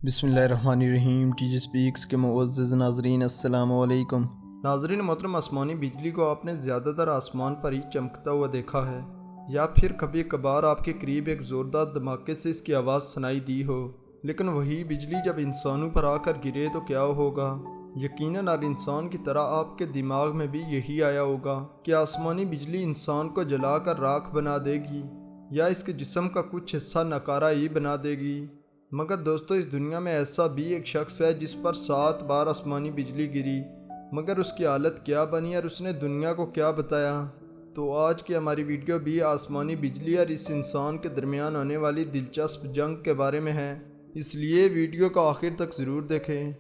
بسم اللہ الرحمن الرحیم۔ ٹی جی سپیکس کے معزز ناظرین السلام علیکم۔ ناظرین محترم، آسمانی بجلی کو آپ نے زیادہ تر آسمان پر ہی چمکتا ہوا دیکھا ہے، یا پھر کبھی کبھار آپ کے قریب ایک زوردار دھماکے سے اس کی آواز سنائی دی ہو، لیکن وہی بجلی جب انسانوں پر آ کر گرے تو کیا ہوگا؟ یقیناً ہر انسان کی طرح آپ کے دماغ میں بھی یہی آیا ہوگا کہ آسمانی بجلی انسان کو جلا کر راکھ بنا دے گی یا اس کے جسم کا کچھ حصہ ناکارہ ہی بنا دے گی۔ مگر دوستو، اس دنیا میں ایسا بھی ایک شخص ہے جس پر 7 بار آسمانی بجلی گری، مگر اس کی حالت کیا بنی اور اس نے دنیا کو کیا بتایا؟ تو آج کی ہماری ویڈیو بھی آسمانی بجلی اور اس انسان کے درمیان ہونے والی دلچسپ جنگ کے بارے میں ہے، اس لیے ویڈیو کو آخر تک ضرور دیکھیں۔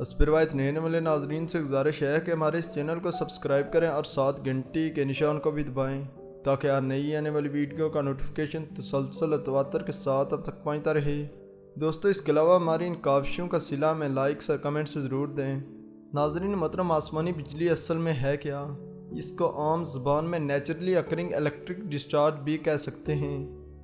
حسب روایت نئے والے ناظرین سے گزارش ہے کہ ہمارے اس چینل کو سبسکرائب کریں اور ساتھ گھنٹی کے نشان کو بھی دبائیں تاکہ ہر نئی آنے والی ویڈیو کا نوٹیفیکیشن تسلسل و تواتر کے ساتھ اب تک پہنچتا رہے۔ دوستو، اس کے علاوہ ہماری ان کاوشوں کا صلہ میں لائکس اور کمنٹس ضرور دیں۔ ناظرین محترم، آسمانی بجلی اصل میں ہے کیا؟ اس کو عام زبان میں نیچرلی اکرنگ الیکٹرک ڈسچارج بھی کہہ سکتے ہیں،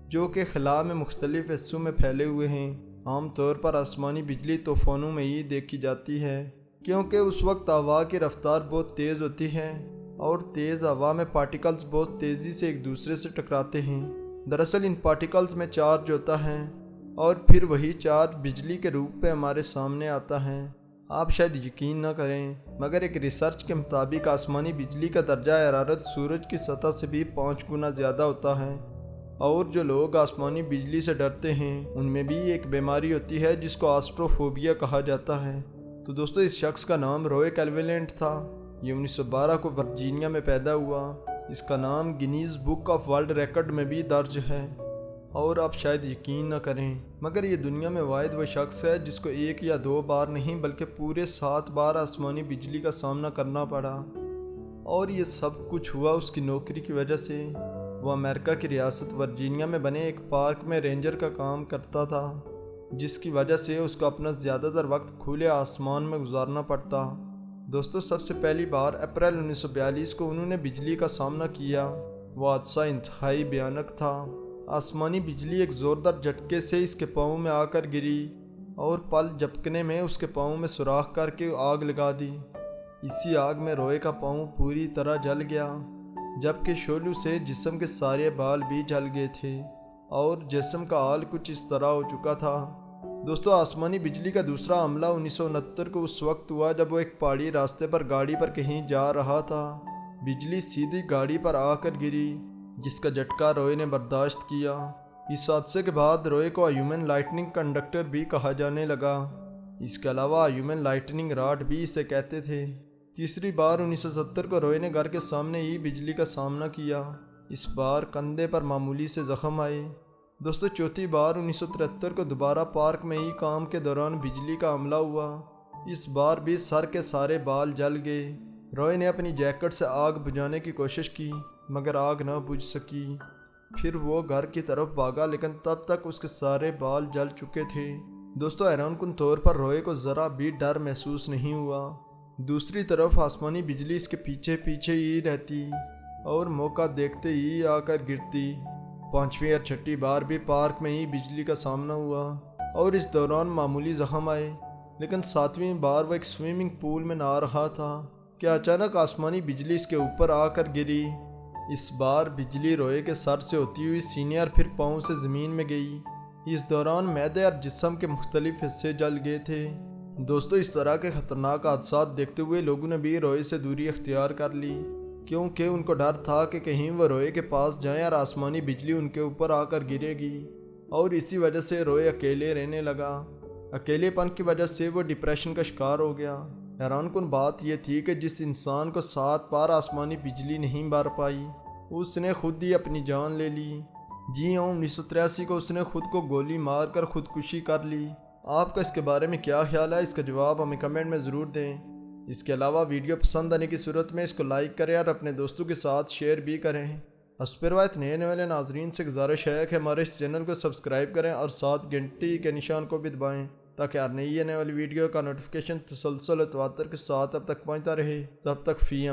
جو کہ خلا میں مختلف حصوں میں پھیلے ہوئے ہیں۔ عام طور پر آسمانی بجلی طوفانوں میں ہی دیکھی جاتی ہے، کیونکہ اس وقت ہوا کی رفتار بہت تیز ہوتی ہے اور تیز ہوا میں پارٹیکلز بہت تیزی سے ایک دوسرے سے ٹکراتے ہیں۔ دراصل ان پارٹیکلز میں چارج ہوتا ہے اور پھر وہی چارج بجلی کے روپ میں ہمارے سامنے آتا ہے۔ آپ شاید یقین نہ کریں، مگر ایک ریسرچ کے مطابق آسمانی بجلی کا درجہ حرارت سورج کی سطح سے بھی 5 گنا زیادہ ہوتا ہے، اور جو لوگ آسمانی بجلی سے ڈرتے ہیں ان میں بھی ایک بیماری ہوتی ہے جس کو آسٹروفوبیا کہا جاتا ہے۔ تو دوستو، اس شخص کا نام روئے کیلویلینٹ تھا۔ یہ 1912 کو ورجینیا میں پیدا ہوا۔ اس کا نام Guinness book of world record میں بھی درج ہے، اور آپ شاید یقین نہ کریں، مگر یہ دنیا میں واحد وہ شخص ہے جس کو 1 یا 2 بار نہیں بلکہ پورے 7 بار آسمانی بجلی کا سامنا کرنا پڑا، اور یہ سب کچھ ہوا اس کی نوکری کی وجہ سے۔ وہ امریکہ کی ریاست ورجینیا میں بنے ایک پارک میں رینجر کا کام کرتا تھا، جس کی وجہ سے اس کو اپنا زیادہ تر وقت کھلے آسمان میں گزارنا پڑتا۔ دوستو، سب سے پہلی بار اپریل 1942 کو انہوں نے بجلی کا سامنا کیا۔ وہ حادثہ انتہائی بھیانک تھا۔ آسمانی بجلی ایک زوردار جھٹکے سے اس کے پاؤں میں آ کر گری اور پل جھپکنے میں اس کے پاؤں میں سوراخ کر کے آگ لگا دی۔ اسی آگ میں روئے کا پاؤں پوری طرح جل گیا، جبکہ شعلوں سے جسم کے سارے بال بھی جل گئے تھے اور جسم کا حال کچھ اس طرح ہو چکا تھا۔ دوستو، آسمانی بجلی کا دوسرا حملہ 1969 کو اس وقت ہوا جب وہ ایک پہاڑی راستے پر گاڑی پر کہیں جا رہا تھا۔ بجلی سیدھی گاڑی پر آ کر گری، جس کا جھٹکا روئے نے برداشت کیا۔ اس حادثے کے بعد روئے کو ہیومن لائٹننگ کنڈکٹر بھی کہا جانے لگا۔ اس کے علاوہ ہیومن لائٹننگ راڈ بھی اسے کہتے تھے۔ تیسری بار 1970 کو روئے نے گھر کے سامنے ہی بجلی کا سامنا کیا۔ اس بار کندھے پر معمولی سے زخم آئے۔ دوستو، چوتھی بار 1973 کو دوبارہ پارک میں ہی کام کے دوران بجلی کا حملہ ہوا۔ اس بار بھی سر کے سارے بال جل گئے۔ روئے نے اپنی جیکٹ سے آگ بجھانے کی کوشش کی، مگر آگ نہ بجھ سکی۔ پھر وہ گھر کی طرف بھاگا، لیکن تب تک اس کے سارے بال جل چکے تھے۔ دوستو، حیران کن طور پر روئے کو ذرا بھی ڈر محسوس نہیں ہوا۔ دوسری طرف آسمانی بجلی اس کے پیچھے پیچھے ہی رہتی اور موقع دیکھتے ہی آ کر گرتی۔ 5ویں اور 6ٹھی بار بھی پارک میں ہی بجلی کا سامنا ہوا اور اس دوران معمولی زخم آئے، لیکن 7ویں بار وہ ایک سوئمنگ پول میں نہا رہا تھا کہ اچانک آسمانی بجلی اس کے اوپر آ کر گری۔ اس بار بجلی روئے کے سر سے ہوتی ہوئی سینے اور پھر پاؤں سے زمین میں گئی۔ اس دوران معدے اور جسم کے مختلف حصے جل گئے تھے۔ دوستو، اس طرح کے خطرناک حادثات دیکھتے ہوئے لوگوں نے بھی روئے سے دوری اختیار کر لی، کیونکہ ان کو ڈر تھا کہ کہیں وہ روئے کے پاس جائیں اور آسمانی بجلی ان کے اوپر آ کر گرے گی، اور اسی وجہ سے روئے اکیلے رہنے لگا۔ اکیلے پن کی وجہ سے وہ ڈپریشن کا شکار ہو گیا۔ حیران کن بات یہ تھی کہ جس انسان کو 7 بار آسمانی بجلی نہیں مار پائی، اس نے خود ہی اپنی جان لے لی۔ جی ہاں، 1983 کو اس نے خود کو گولی مار کر خودکشی کر لی۔ آپ کا اس کے بارے میں کیا خیال ہے؟ اس کا جواب ہمیں کمنٹ میں ضرور دیں۔ اس کے علاوہ ویڈیو پسند آنے کی صورت میں اس کو لائک کریں اور اپنے دوستوں کے ساتھ شیئر بھی کریں۔ حسب روایت نئے والے ناظرین سے گزارش ہے کہ ہمارے اس چینل کو سبسکرائب کریں اور ساتھ گھنٹی کے نشان کو بھی دبائیں تاکہ ہر نئی آنے والی ویڈیو کا نوٹیفیکیشن تسلسل و تواتر کے ساتھ اب تک پہنچتا رہے۔ تب تک فی